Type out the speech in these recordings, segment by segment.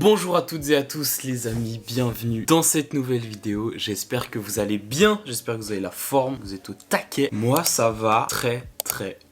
Bonjour à toutes et à tous les amis, bienvenue dans cette nouvelle vidéo. J'espère que vous allez bien, j'espère que vous avez la forme, que vous êtes au taquet. Moi ça va très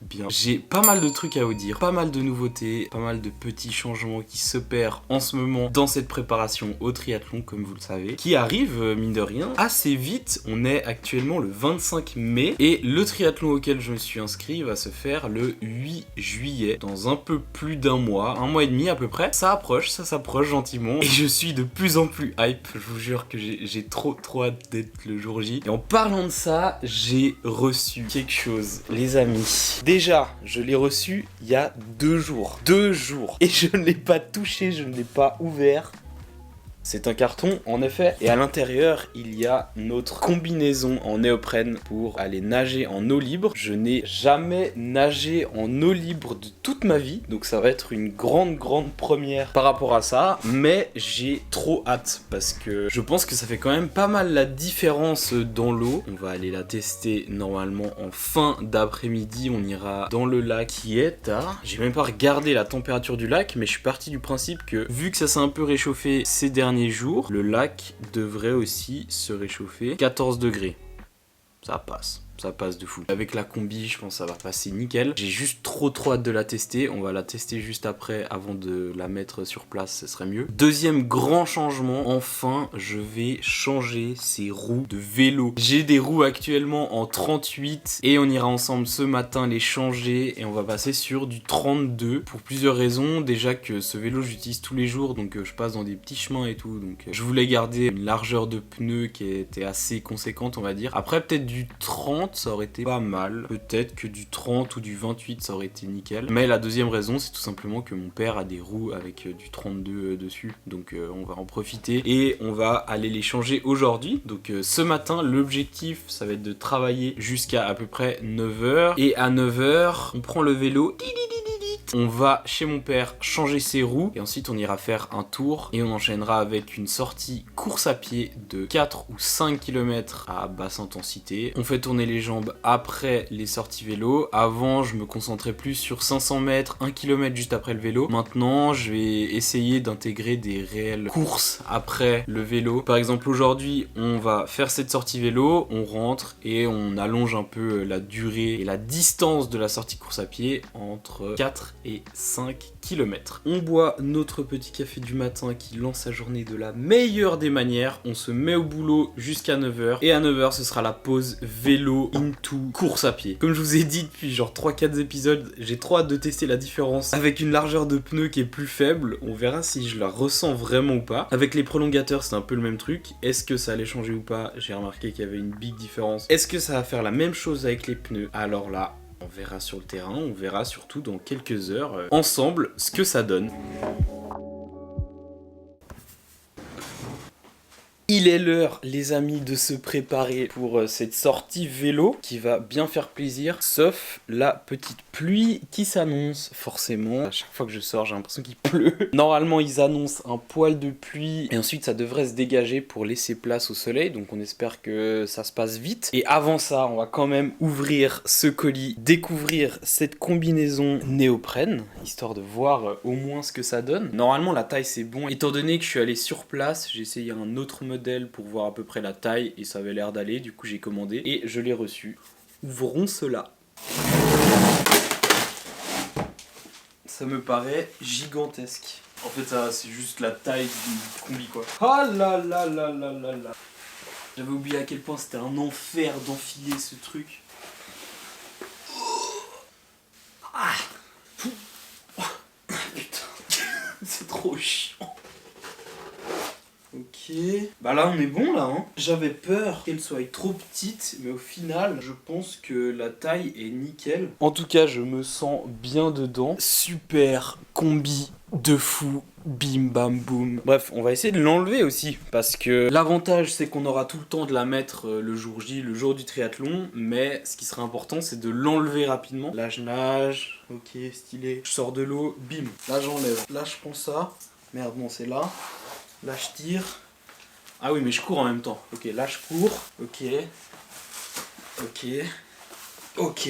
bien. J'ai pas mal de trucs à vous dire, pas mal de nouveautés, pas mal de petits changements qui s'opèrent en ce moment dans cette préparation au triathlon, comme vous le savez, qui arrive, mine de rien, assez vite. On est actuellement le 25 mai et le triathlon auquel je me suis inscrit va se faire le 8 juillet, dans un peu plus d'un mois et demi à peu près. Ça approche, ça s'approche gentiment et je suis de plus en plus hype. Je vous jure que j'ai trop hâte d'être le jour J. Et en parlant de ça, j'ai reçu quelque chose, les amis. Déjà, je l'ai reçu il y a 2 jours. 2 jours. Et je ne l'ai pas touché, je ne l'ai pas ouvert. C'est un carton en effet, et à l'intérieur il y a notre combinaison en néoprène pour aller nager en eau libre. Je n'ai jamais nagé en eau libre de toute ma vie, donc ça va être une grande première par rapport à ça, mais j'ai trop hâte parce que je pense que ça fait quand même pas mal la différence dans l'eau. On va aller la tester normalement en fin d'après-midi, on ira dans le lac qui est à... J'ai même pas regardé la température du lac, mais je suis parti du principe que vu que ça s'est un peu réchauffé ces derniers jours, le lac devrait aussi se réchauffer. 14 degrés, ça passe de fou. Avec la combi, je pense que ça va passer nickel. J'ai juste trop hâte de la tester. On va la tester juste après, avant de la mettre sur place, ce serait mieux. Deuxième grand changement, enfin, je vais changer ces roues de vélo. J'ai des roues actuellement en 38 et on ira ensemble ce matin les changer et on va passer sur du 32 pour plusieurs raisons. Déjà que ce vélo, j'utilise tous les jours, donc je passe dans des petits chemins et tout. Donc je voulais garder une largeur de pneus qui était assez conséquente, on va dire. Après, peut-être du 30, ça aurait été pas mal. Peut-être que du 30 ou du 28, ça aurait été nickel. Mais la deuxième raison, c'est tout simplement que mon père a des roues avec du 32 dessus. Donc on va en profiter et on va aller les changer aujourd'hui. Donc ce matin, l'objectif, ça va être de travailler jusqu'à à peu près 9h. Et à 9h, on prend le vélo. On va chez mon père changer ses roues et ensuite on ira faire un tour et on enchaînera avec une sortie course à pied de 4 ou 5 km à basse intensité. On fait tourner les jambes après les sorties vélo. Avant, je me concentrais plus sur 500 mètres, 1 km juste après le vélo. Maintenant, je vais essayer d'intégrer des réelles courses après le vélo. Par exemple, aujourd'hui, on va faire cette sortie vélo, on rentre et on allonge un peu la durée et la distance de la sortie course à pied entre 4 et 5 km. On boit notre petit café du matin qui lance sa journée de la meilleure des manières. On se met au boulot jusqu'à 9h et à 9h ce sera la pause vélo into course à pied. Comme je vous ai dit depuis genre 3-4 épisodes, j'ai trop hâte de tester la différence avec une largeur de pneu qui est plus faible. On verra si je la ressens vraiment ou pas. Avec les prolongateurs c'est un peu le même truc. Est-ce que ça allait changer ou pas? J'ai remarqué qu'il y avait une big différence. Est-ce que ça va faire la même chose avec les pneus? Alors là, on verra sur le terrain, on verra surtout dans quelques heures ensemble ce que ça donne. Il est l'heure, les amis, de se préparer pour cette sortie vélo qui va bien faire plaisir, sauf la petite pluie qui s'annonce forcément. À chaque fois que je sors, j'ai l'impression qu'il pleut. Normalement, ils annoncent un poil de pluie et ensuite ça devrait se dégager pour laisser place au soleil, donc on espère que ça se passe vite. Et avant ça, on va quand même ouvrir ce colis, découvrir cette combinaison néoprène, histoire de voir au moins ce que ça donne. Normalement, la taille c'est bon. Étant donné que je suis allé sur place, j'ai essayé un autre modèle pour voir à peu près la taille et ça avait l'air d'aller, du coup j'ai commandé et je l'ai reçu. Ouvrons cela. Ça me paraît gigantesque. En fait ça c'est juste la taille du combi quoi. Oh là là là là là là. J'avais oublié à quel point c'était un enfer d'enfiler ce truc. Ah. Putain, c'est trop chiant. Ok, bah là on est bon là hein. J'avais peur qu'elle soit trop petite, mais au final je pense que la taille est nickel. En tout cas je me sens bien dedans. Super combi de fou, bim bam boum. Bref, on va essayer de l'enlever aussi, parce que l'avantage c'est qu'on aura tout le temps de la mettre le jour J, le jour du triathlon, mais ce qui serait important c'est de l'enlever rapidement. Là je nage, ok stylé, je sors de l'eau, bim, là j'enlève. Là je prends ça, merde non c'est là. Là je tire. Ah oui mais je cours en même temps. Ok là je cours. Ok. Ok. Ok.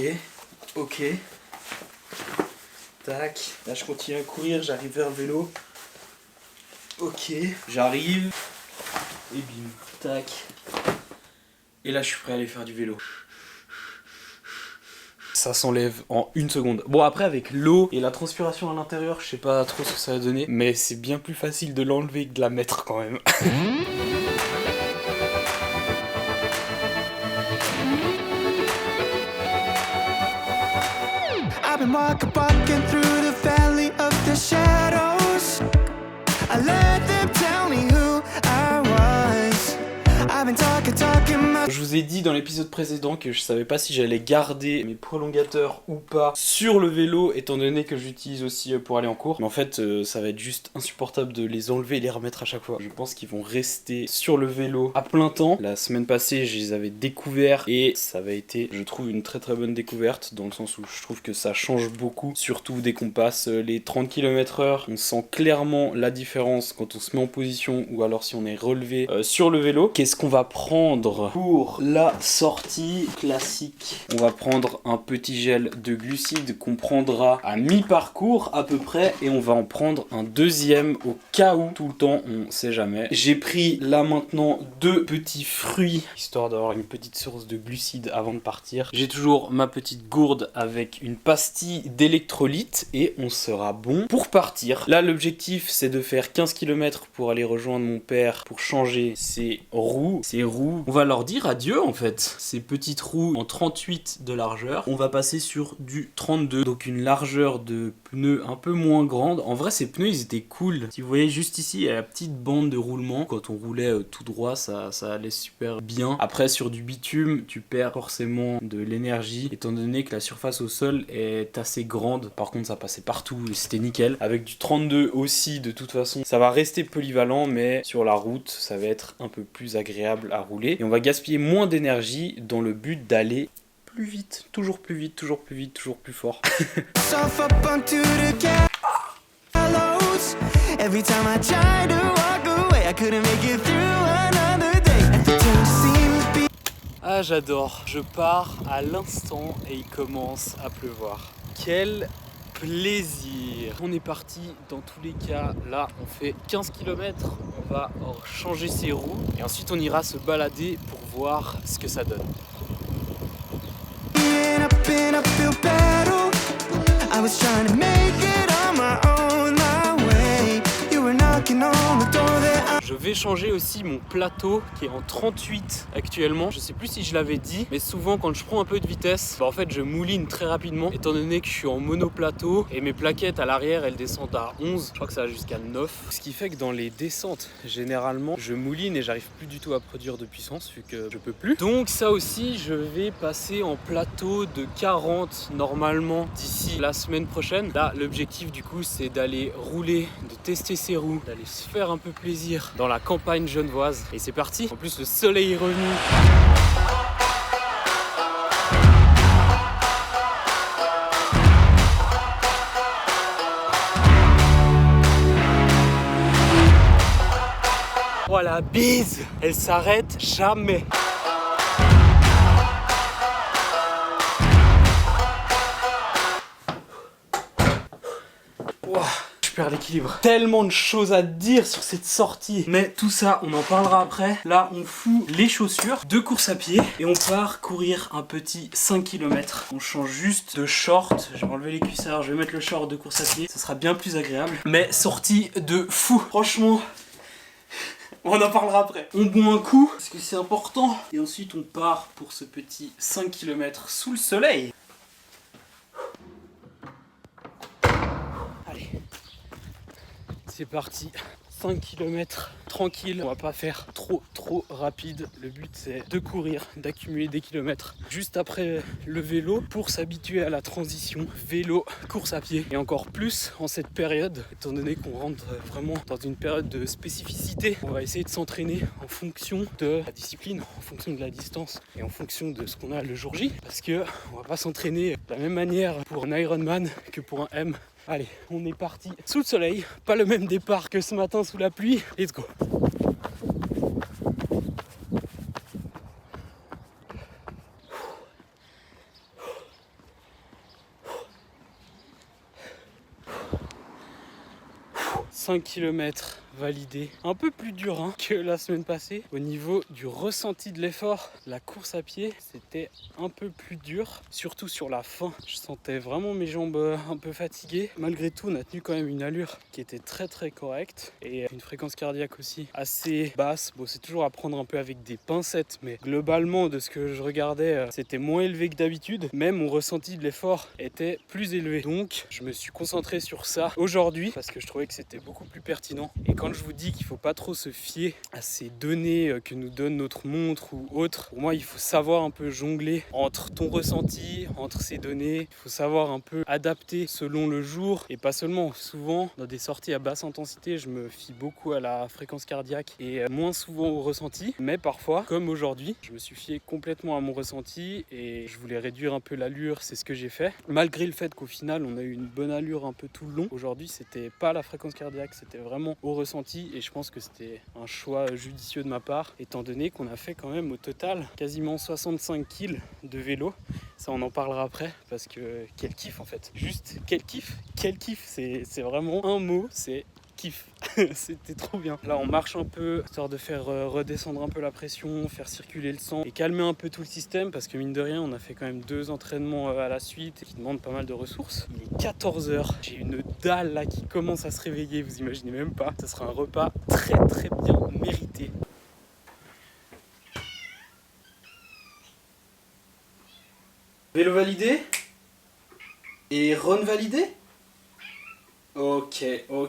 Ok. Tac. Là je continue à courir, j'arrive vers le vélo. Ok, j'arrive. Et bim, tac. Et là je suis prêt à aller faire du vélo. Ça s'enlève en une seconde. Bon après avec l'eau et la transpiration à l'intérieur, je sais pas trop ce que ça va donner, mais c'est bien plus facile de l'enlever que de la mettre quand même. I've been walking through the valley of the shadows. I let them tell me who I was. I've been talking Je vous ai dit dans l'épisode précédent que je savais pas si j'allais garder mes prolongateurs ou pas sur le vélo, étant donné que j'utilise aussi pour aller en cours. Mais en fait, ça va être juste insupportable de les enlever et les remettre à chaque fois. Je pense qu'ils vont rester sur le vélo à plein temps. La semaine passée, je les avais découverts et ça avait été, je trouve, une très très bonne découverte, dans le sens où je trouve que ça change beaucoup, surtout dès qu'on passe les 30 km/h. On sent clairement la différence quand on se met en position ou alors si on est relevé sur le vélo. Qu'est-ce qu'on va prendre pour la sortie classique? On va prendre un petit gel de glucides qu'on prendra à mi-parcours à peu près, et on va en prendre un deuxième au cas où, tout le temps, on sait jamais. J'ai pris là maintenant 2 petits fruits, histoire d'avoir une petite source de glucides avant de partir. J'ai toujours ma petite gourde avec une pastille d'électrolytes et on sera bon pour partir. Là l'objectif c'est de faire 15 km pour aller rejoindre mon père pour changer ses roues. On va leur dire adieu en fait. Ces petites roues en 38 de largeur, on va passer sur du 32, donc une largeur de pneus un peu moins grande. En vrai ces pneus ils étaient cool. Si vous voyez juste ici, il y a la petite bande de roulement. Quand on roulait tout droit, ça allait super bien. Après sur du bitume, tu perds forcément de l'énergie, étant donné que la surface au sol est assez grande. Par contre ça passait partout et c'était nickel. Avec du 32 aussi, de toute façon, ça va rester polyvalent, mais sur la route, ça va être un peu plus agréable à rouler. Et on va gaspiller moins d'énergie dans le but d'aller plus vite, toujours plus vite, toujours plus vite, toujours plus fort. Ah j'adore, je pars à l'instant et il commence à pleuvoir. Quel plaisir! On est parti dans tous les cas, là on fait 15 km, on va changer ses roues et ensuite on ira se balader pour voir ce que ça donne. Je vais changer aussi mon plateau qui est en 38 actuellement. Je sais plus si je l'avais dit, mais souvent quand je prends un peu de vitesse, en fait je mouline très rapidement étant donné que je suis en monoplateau et mes plaquettes à l'arrière elles descendent à 11, je crois que ça va jusqu'à 9. Ce qui fait que dans les descentes, généralement je mouline et j'arrive plus du tout à produire de puissance vu que je peux plus. Donc ça aussi je vais passer en plateau de 40 normalement d'ici la semaine prochaine. Là l'objectif du coup c'est d'aller rouler, de tester ses roues, d'aller se faire un peu plaisir dans la campagne genevoise. Et c'est parti. En plus le soleil est revenu. Oh la bise, elle s'arrête jamais. Wow. Je perds l'équilibre. Tellement de choses à dire sur cette sortie. Mais tout ça, on en parlera après. Là, on fout les chaussures de course à pied et on part courir un petit 5 km. On change juste de short. Je vais enlever les cuissards, je vais mettre le short de course à pied. Ça sera bien plus agréable. Mais sortie de fou. Franchement, on en parlera après. On boit un coup, parce que c'est important. Et ensuite, on part pour ce petit 5 km sous le soleil. Allez. C'est parti, 5 km tranquille, on va pas faire trop rapide. Le but c'est de courir, d'accumuler des kilomètres juste après le vélo pour s'habituer à la transition vélo course à pied, et encore plus en cette période étant donné qu'on rentre vraiment dans une période de spécificité. On va essayer de s'entraîner en fonction de la discipline, en fonction de la distance et en fonction de ce qu'on a le jour J, parce que on va pas s'entraîner de la même manière pour un Ironman que pour un M. Allez, on est parti sous le soleil, pas le même départ que ce matin sous la pluie. Let's go. « 5 km validé. Un peu plus dur que la semaine passée. Au niveau du ressenti de l'effort, la course à pied, c'était un peu plus dur. Surtout sur la fin. Je sentais vraiment mes jambes un peu fatiguées. Malgré tout, on a tenu quand même une allure qui était très très correcte. Et une fréquence cardiaque aussi assez basse. Bon, c'est toujours à prendre un peu avec des pincettes. Mais globalement, de ce que je regardais, c'était moins élevé que d'habitude. Même mon ressenti de l'effort était plus élevé. Donc, je me suis concentré sur ça aujourd'hui parce que je trouvais que c'était beaucoup plus pertinent. Et quand je vous dis qu'il ne faut pas trop se fier à ces données que nous donne notre montre ou autre, pour moi, il faut savoir un peu jongler entre ton ressenti, entre ces données. Il faut savoir un peu adapter selon le jour et pas seulement. Souvent, dans des sorties à basse intensité, je me fie beaucoup à la fréquence cardiaque et moins souvent au ressenti. Mais parfois, comme aujourd'hui, je me suis fié complètement à mon ressenti et je voulais réduire un peu l'allure, c'est ce que j'ai fait. Malgré le fait qu'au final, on a eu une bonne allure un peu tout le long. Aujourd'hui, c'était pas la fréquence cardiaque, c'était vraiment au ressenti et je pense que c'était un choix judicieux de ma part, étant donné qu'on a fait quand même au total quasiment 65 kg de vélo. Ça, on en parlera après parce que quel kiff en fait. Juste quel kiff, c'est vraiment un mot, c'est kiff. C'était trop bien. Là on marche un peu histoire de faire redescendre un peu la pression, faire circuler le sang et calmer un peu tout le système parce que mine de rien on a fait quand même 2 entraînements à la suite qui demandent pas mal de ressources. Il est 14h, j'ai une dalle là qui commence à se réveiller, vous imaginez même pas. Ça sera un repas très très bien mérité. Vélo validé et run validé. Ok, on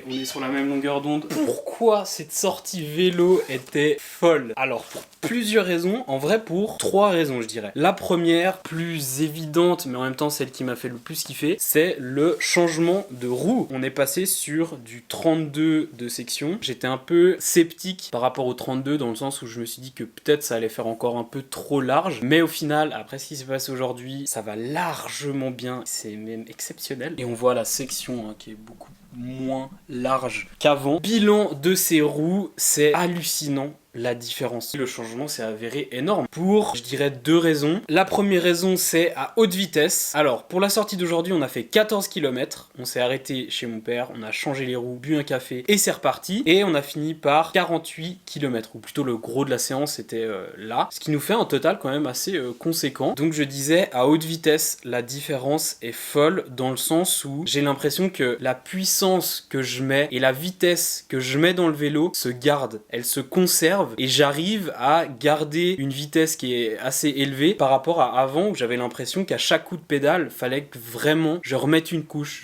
est sur la même longueur d'onde. Pourquoi cette sortie vélo était folle? Alors, pour plusieurs raisons, en vrai pour 3 raisons je dirais. La première, plus évidente, mais en même temps celle qui m'a fait le plus kiffer, c'est le changement de roue. On est passé sur du 32 de section. J'étais un peu sceptique par rapport au 32 dans le sens où je me suis dit que peut-être ça allait faire encore un peu trop large. Mais au final, après ce qui s'est passé aujourd'hui, ça va largement bien. C'est même exceptionnel. Et on voit la section qui est beaucoup moins large qu'avant. Bilan de ces roues, c'est hallucinant la différence. Le changement s'est avéré énorme pour, je dirais, 2 raisons. La première raison, c'est à haute vitesse. Alors, pour la sortie d'aujourd'hui, on a fait 14 km. On s'est arrêté chez mon père, on a changé les roues, bu un café et c'est reparti. Et on a fini par 48 km, ou plutôt le gros de la séance était là. Ce qui nous fait un total quand même assez conséquent. Donc je disais, à haute vitesse, la différence est folle dans le sens où j'ai l'impression que la puissance que je mets et la vitesse que je mets dans le vélo se gardent. Elle se conserve. Et j'arrive à garder une vitesse qui est assez élevée par rapport à avant où j'avais l'impression qu'à chaque coup de pédale, fallait que vraiment je remette une couche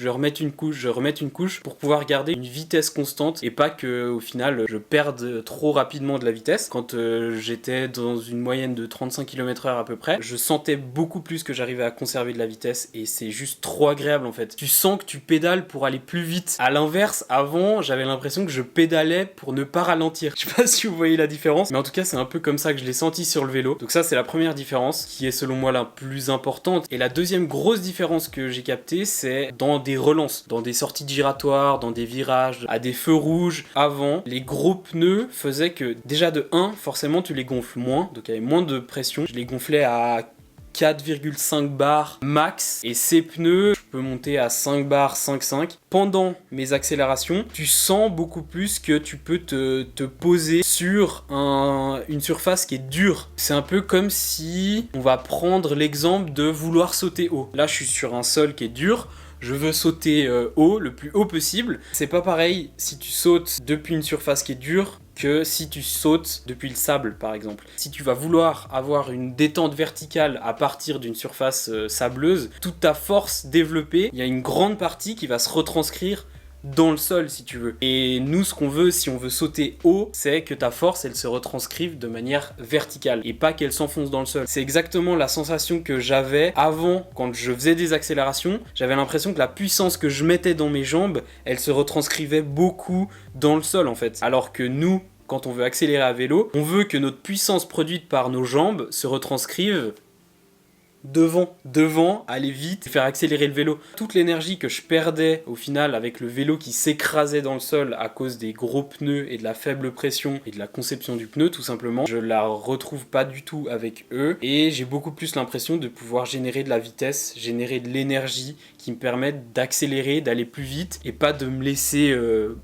pour pouvoir garder une vitesse constante et pas que au final je perde trop rapidement de la vitesse. Quand j'étais dans une moyenne de 35 km/h à peu près, je sentais beaucoup plus que j'arrivais à conserver de la vitesse et c'est juste trop agréable en fait. Tu sens que tu pédales pour aller plus vite. À l'inverse, avant, j'avais l'impression que je pédalais pour ne pas ralentir. Je sais pas si vous voyez la différence, mais en tout cas c'est un peu comme ça que je l'ai senti sur le vélo. Donc ça c'est la première différence qui est selon moi la plus importante. Et la deuxième grosse différence que j'ai captée, c'est dans des relances, dans des sorties giratoires, dans des virages, à des feux rouges. Avant, les gros pneus faisaient que déjà de 1, forcément tu les gonfles moins, donc il y avait moins de pression. Je les gonflais à 4,5 bars max et ces pneus je peux monter à 5 bars 5,5. Pendant mes accélérations tu sens beaucoup plus que tu peux te poser sur une surface qui est dure. C'est un peu comme si on va prendre l'exemple de vouloir sauter haut. Là je suis sur un sol qui est dur, je veux sauter haut, le plus haut possible. C'est pas pareil si tu sautes depuis une surface qui est dure que si tu sautes depuis le sable par exemple. Si tu vas vouloir avoir une détente verticale à partir d'une surface sableuse, toute ta force développée, il y a une grande partie qui va se retranscrire dans le sol si tu veux. Et nous ce qu'on veut si on veut sauter haut, c'est que ta force elle se retranscrive de manière verticale et pas qu'elle s'enfonce dans le sol. C'est exactement la sensation que j'avais avant quand je faisais des accélérations. J'avais l'impression que la puissance que je mettais dans mes jambes, elle se retranscrivait beaucoup dans le sol en fait. Alors que nous, quand on veut accélérer à vélo, on veut que notre puissance produite par nos jambes se retranscrive devant, aller vite, faire accélérer le vélo. Toute l'énergie que je perdais au final avec le vélo qui s'écrasait dans le sol à cause des gros pneus et de la faible pression et de la conception du pneu tout simplement, je la retrouve pas du tout avec eux et j'ai beaucoup plus l'impression de pouvoir générer de la vitesse, générer de l'énergie qui me permettent d'accélérer, d'aller plus vite et pas de me laisser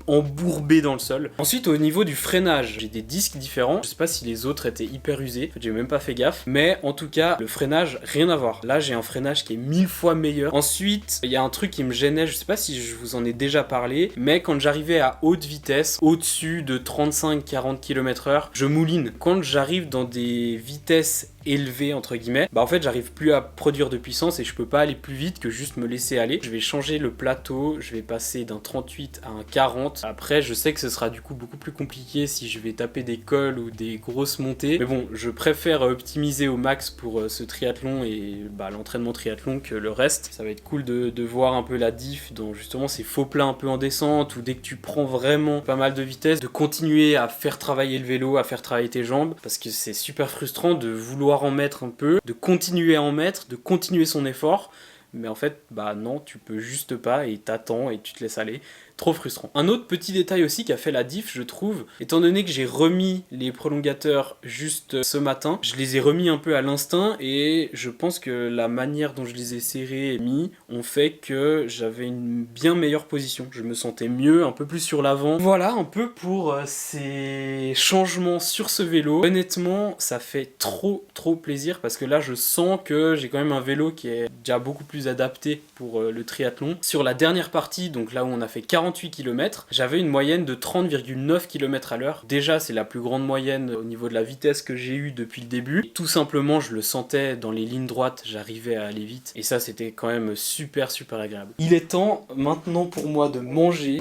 embourber dans le sol. Ensuite au niveau du freinage, j'ai des disques différents, je sais pas si les autres étaient hyper usés, en fait, j'ai même pas fait gaffe, mais en tout cas le freinage, rien à voir. Là j'ai un freinage qui est 1000 fois meilleur. Ensuite il y a un truc qui me gênait, je sais pas si je vous en ai déjà parlé, mais quand j'arrivais à haute vitesse, au-dessus de 35-40 km/h, je mouline. Quand j'arrive dans des vitesses élevées entre guillemets, bah en fait j'arrive plus à produire de puissance et je peux pas aller plus vite que juste me laisser aller. Je vais changer le plateau, je vais passer d'un 38 à un 40. Après je sais que ce sera du coup beaucoup plus compliqué si je vais taper des cols ou des grosses montées, mais bon je préfère optimiser au max pour ce triathlon et bah, l'entraînement triathlon que le reste. Ça va être cool de voir un peu la diff dans justement ces faux plats un peu en descente ou dès que tu prends vraiment pas mal de vitesse, de continuer à faire travailler le vélo, à faire travailler tes jambes, parce que c'est super frustrant de vouloir en mettre un peu, de continuer à en mettre, de continuer son effort, mais en fait bah non, tu peux juste pas et t'attends et tu te laisses aller. Trop frustrant. Un autre petit détail aussi qui a fait la diff, je trouve, étant donné que j'ai remis les prolongateurs juste ce matin, je les ai remis un peu à l'instinct et je pense que la manière dont je les ai serrés et mis ont fait que j'avais une bien meilleure position. Je me sentais mieux, un peu plus sur l'avant. Voilà un peu pour ces changements sur ce vélo. Honnêtement, ça fait trop plaisir parce que là je sens que j'ai quand même un vélo qui est déjà beaucoup plus adapté pour le triathlon. Sur la dernière partie, donc là où on a fait 48 km, j'avais une moyenne de 30,9 km à l'heure. Déjà, c'est la plus grande moyenne au niveau de la vitesse que j'ai eue depuis le début. Et tout simplement, je le sentais dans les lignes droites, j'arrivais à aller vite. Et ça, c'était quand même super agréable. Il est temps maintenant pour moi de manger.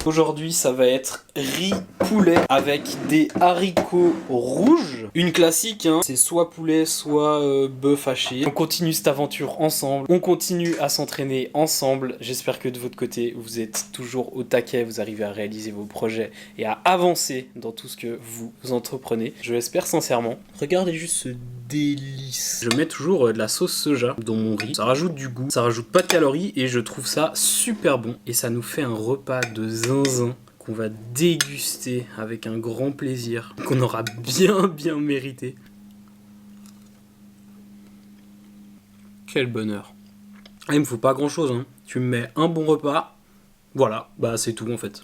Aujourd'hui, ça va être riz poulet avec des haricots rouges. Une classique, hein. C'est soit poulet, soit bœuf haché. On continue cette aventure ensemble. On continue à s'entraîner ensemble. J'espère que de votre côté, vous êtes toujours au taquet. Vous arrivez à réaliser vos projets et à avancer dans tout ce que vous entreprenez. Je l'espère sincèrement. Regardez juste ce délice. Je mets toujours de la sauce soja dans mon riz. Ça rajoute du goût, ça rajoute pas de calories et je trouve ça super bon. Et ça nous fait un repas de zinzin qu'on va déguster avec un grand plaisir, qu'on aura bien mérité. Quel bonheur. Ah, il me faut pas grand chose, hein. Tu me mets un bon repas, voilà, bah c'est tout en fait.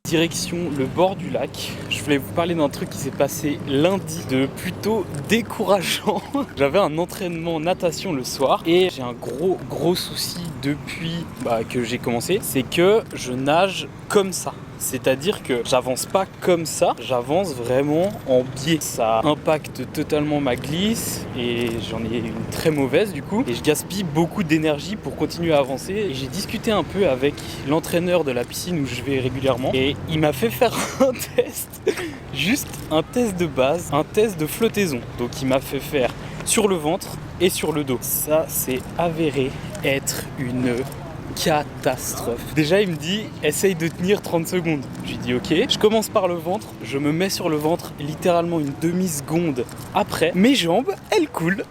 Direction le bord du lac. Je voulais vous parler d'un truc qui s'est passé lundi de plutôt décourageant. J'avais un entraînement natation le soir et j'ai un gros souci depuis que j'ai commencé, c'est que je nage comme ça. C'est-à-dire que j'avance pas comme ça, j'avance vraiment en biais. Ça impacte totalement ma glisse et j'en ai une très mauvaise du coup. Et je gaspille beaucoup d'énergie pour continuer à avancer. Et j'ai discuté un peu avec l'entraîneur de la piscine où je vais régulièrement. Et il m'a fait faire un test, juste un test de base, un test de flottaison. Donc il m'a fait faire sur le ventre et sur le dos. Ça c'est avéré être une catastrophe. Déjà il me dit essaye de tenir 30 secondes. Je lui dis ok, je commence par le ventre, je me mets sur le ventre littéralement une demi-seconde après, mes jambes elles coulent.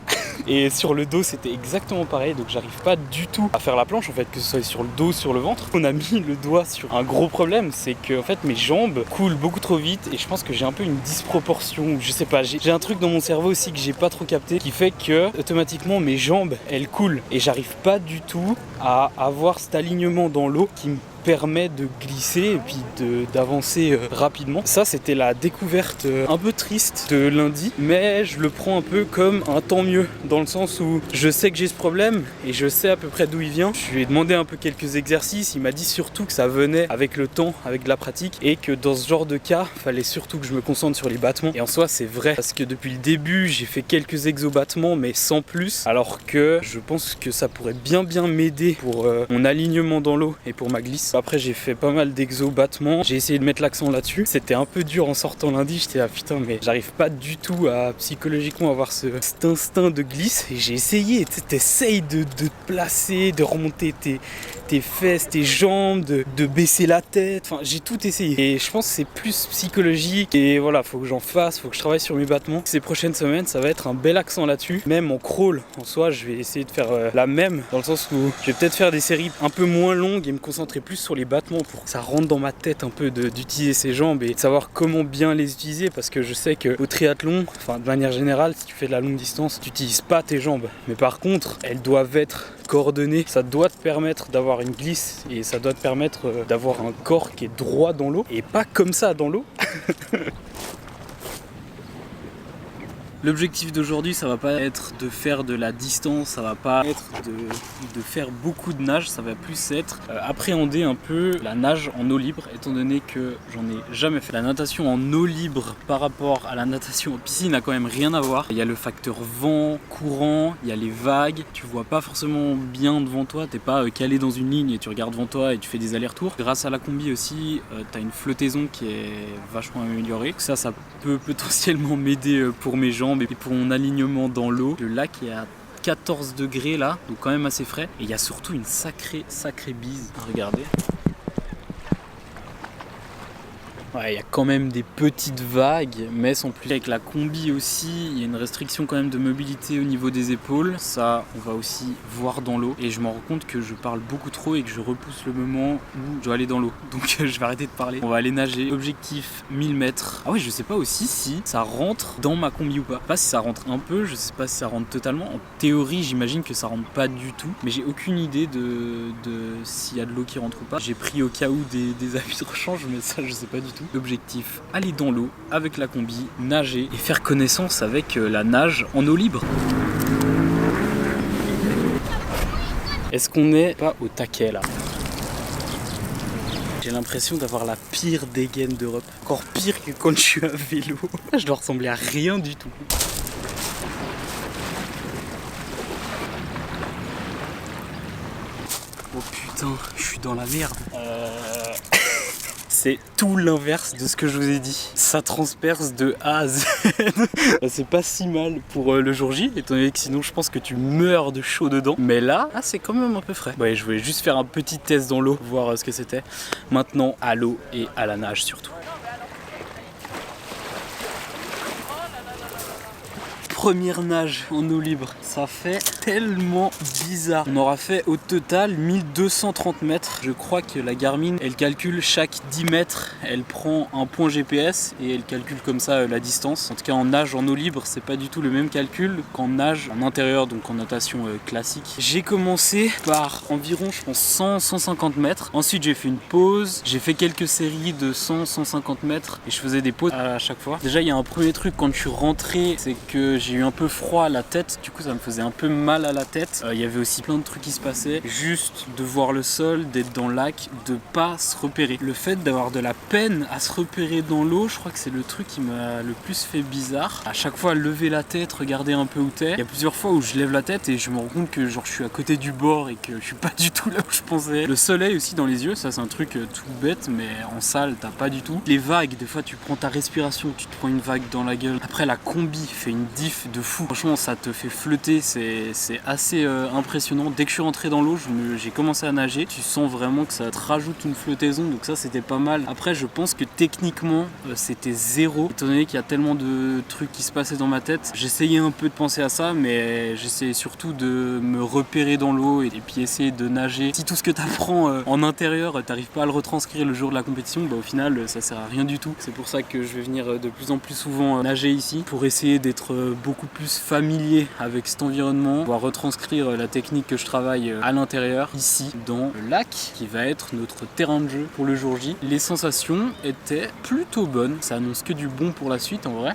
Et sur le dos c'était exactement pareil, donc j'arrive pas du tout à faire la planche en fait, que ce soit sur le dos ou sur le ventre. On a mis le doigt sur un gros problème, c'est que en fait mes jambes coulent beaucoup trop vite et je pense que j'ai un peu une disproportion, je sais pas, j'ai un truc dans mon cerveau aussi que j'ai pas trop capté qui fait que automatiquement mes jambes elles coulent et j'arrive pas du tout à avoir cet alignement dans l'eau qui me permet de glisser et puis d'avancer rapidement. Ça c'était la découverte un peu triste de lundi, mais je le prends un peu comme un tant mieux, dans le sens où je sais que j'ai ce problème et je sais à peu près d'où il vient. Je lui ai demandé un peu quelques exercices, il m'a dit surtout que ça venait avec le temps, avec de la pratique et que dans ce genre de cas, fallait surtout que je me concentre sur les battements. Et en soi c'est vrai, parce que depuis le début j'ai fait quelques exo-battements mais sans plus, alors que je pense que ça pourrait bien m'aider pour mon alignement dans l'eau et pour ma glisse. distance. Après j'ai fait pas mal d'exo battements, j'ai essayé de mettre l'accent là-dessus. C'était un peu dur en sortant lundi, j'étais là putain mais j'arrive pas du tout à psychologiquement avoir cet instinct de glisse. Et j'ai essayé, t'essayes de te placer, de remonter tes fesses, tes jambes, de baisser la tête, enfin j'ai tout essayé. Et je pense que c'est plus psychologique et voilà, faut que j'en fasse, faut que je travaille sur mes battements. Ces prochaines semaines ça va être un bel accent là-dessus. Même en crawl en soi je vais essayer de faire la même, dans le sens où je vais peut-être faire des séries un peu moins longues et me concentrer plus sur les battements pour que ça rentre dans ma tête un peu d'utiliser ses jambes et de savoir comment bien les utiliser, parce que je sais qu'au triathlon, enfin de manière générale, si tu fais de la longue distance, tu n'utilises pas tes jambes, mais par contre elles doivent être coordonnées. Ça doit te permettre d'avoir une glisse et ça doit te permettre d'avoir un corps qui est droit dans l'eau et pas comme ça dans l'eau. L'objectif d'aujourd'hui, ça va pas être de faire de la distance, ça va pas être de faire beaucoup de nage, ça va plus être appréhender un peu la nage en eau libre, étant donné que j'en ai jamais fait. La natation en eau libre par rapport à la natation en piscine n'a quand même rien à voir. Il y a le facteur vent, courant, il y a les vagues, tu vois pas forcément bien devant toi, t'es pas calé dans une ligne et tu regardes devant toi et tu fais des allers-retours. Grâce à la combi aussi, t'as une flottaison qui est vachement améliorée. Ça peut potentiellement m'aider pour mes jambes et pour mon alignement dans l'eau. Le lac est à 14 degrés là, donc quand même assez frais. Et il y a surtout une sacrée bise à regarder. Ouais, il y a quand même des petites vagues, mais sans plus. Avec la combi aussi, il y a une restriction quand même de mobilité au niveau des épaules. Ça, on va aussi voir dans l'eau. Et je me rends compte que je parle beaucoup trop et que je repousse le moment où je dois aller dans l'eau. Donc je vais arrêter de parler. On va aller nager. Objectif 1000 mètres. Ah oui, je sais pas aussi si ça rentre dans ma combi ou pas. Pas si ça rentre un peu, je sais pas si ça rentre totalement. En théorie, j'imagine que ça rentre pas du tout. Mais j'ai aucune idée de s'il y a de l'eau qui rentre ou pas. J'ai pris au cas où des habits de rechange, mais ça, je sais pas du tout. L'objectif, aller dans l'eau avec la combi, nager et faire connaissance avec la nage en eau libre. Est-ce qu'on n'est pas au taquet là? J'ai l'impression d'avoir la pire dégaine d'Europe. Encore pire que quand je suis à vélo. Je dois ressembler à rien du tout. Oh putain, je suis dans la merde. C'est tout l'inverse de ce que je vous ai dit. Ça transperce de A à Z. C'est pas si mal pour le jour J, étant donné que sinon je pense que tu meurs de chaud dedans. Mais là, c'est quand même un peu frais. Ouais, je voulais juste faire un petit test dans l'eau, voir ce que c'était. Maintenant, à l'eau et à la nage surtout. Première nage en eau libre, ça fait tellement bizarre. On aura fait au total 1230 mètres. Je crois que la Garmin, elle calcule chaque 10 mètres, elle prend un point GPS et elle calcule comme ça la distance. En tout cas en nage en eau libre, c'est pas du tout le même calcul qu'en nage en intérieur, donc en natation classique. J'ai commencé par environ, je pense, 100-150 mètres. Ensuite j'ai fait une pause, j'ai fait quelques séries de 100-150 mètres et je faisais des pauses à chaque fois. Déjà il y a un premier truc quand je suis rentré, c'est que j'ai eu un peu froid à la tête, du coup ça me faisait un peu mal à la tête. Il y avait aussi plein de trucs qui se passaient, juste de voir le sol, d'être dans le lac, de pas se repérer. Le fait d'avoir de la peine à se repérer dans l'eau, je crois que c'est le truc qui m'a le plus fait bizarre. À chaque fois lever la tête, regarder un peu où t'es. Il y a plusieurs fois où je lève la tête et je me rends compte que genre je suis à côté du bord et que je suis pas du tout là où je pensais. Le soleil aussi dans les yeux, ça c'est un truc tout bête, mais en salle t'as pas du tout. Les vagues, des fois tu prends ta respiration, tu te prends une vague dans la gueule. Après la combi fait une diff de fou. Franchement ça te fait flotter, c'est assez impressionnant. Dès que je suis rentré dans l'eau, j'ai commencé à nager. Tu sens vraiment que ça te rajoute une flottaison, donc ça c'était pas mal. Après je pense que techniquement c'était zéro, étant donné qu'il y a tellement de trucs qui se passaient dans ma tête. J'essayais un peu de penser à ça, mais j'essayais surtout de me repérer dans l'eau et puis essayer de nager. Si tout ce que t'apprends en intérieur, t'arrives pas à le retranscrire le jour de la compétition, bah au final ça sert à rien du tout. C'est pour ça que je vais venir de plus en plus souvent nager ici, pour essayer d'être beaucoup plus familier avec cet environnement, pouvoir retranscrire la technique que je travaille à l'intérieur, ici dans le lac, qui va être notre terrain de jeu pour le jour J. Les sensations étaient plutôt bonnes, ça annonce que du bon pour la suite en vrai.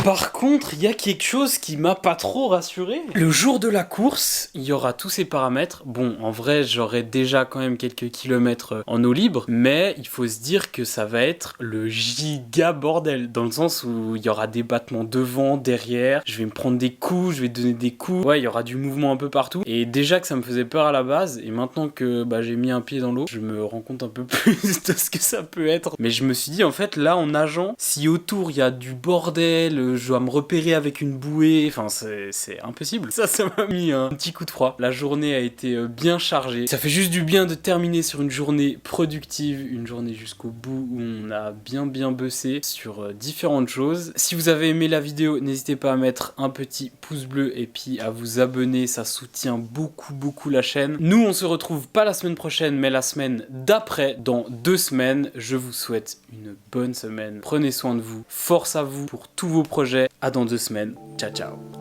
Par contre, il y a quelque chose qui m'a pas trop rassuré. Le jour de la course, il y aura tous ces paramètres. Bon, en vrai, j'aurai déjà quand même quelques kilomètres en eau libre, mais il faut se dire que ça va être le giga bordel, dans le sens où il y aura des battements devant, derrière, je vais me prendre des coups, je vais donner des coups, ouais, il y aura du mouvement un peu partout, et déjà que ça me faisait peur à la base, et maintenant que j'ai mis un pied dans l'eau, je me rends compte un peu plus de ce que ça peut être. Mais je me suis dit, en fait, là, en nageant, si autour il y a du bordel, je dois me repérer avec une bouée, enfin, c'est impossible. Ça m'a mis un petit coup de froid. La journée a été bien chargée. Ça fait juste du bien de terminer sur une journée productive, une journée jusqu'au bout où on a bien bossé sur différentes choses. Si vous avez aimé la vidéo, n'hésitez pas à mettre un petit pouce bleu et puis à vous abonner, ça soutient beaucoup la chaîne. Nous, on se retrouve pas la semaine prochaine, mais la semaine d'après, dans 2 semaines. Je vous souhaite une bonne semaine. Prenez soin de vous. Force à vous pour tous vos projets. À dans 2 semaines. Ciao.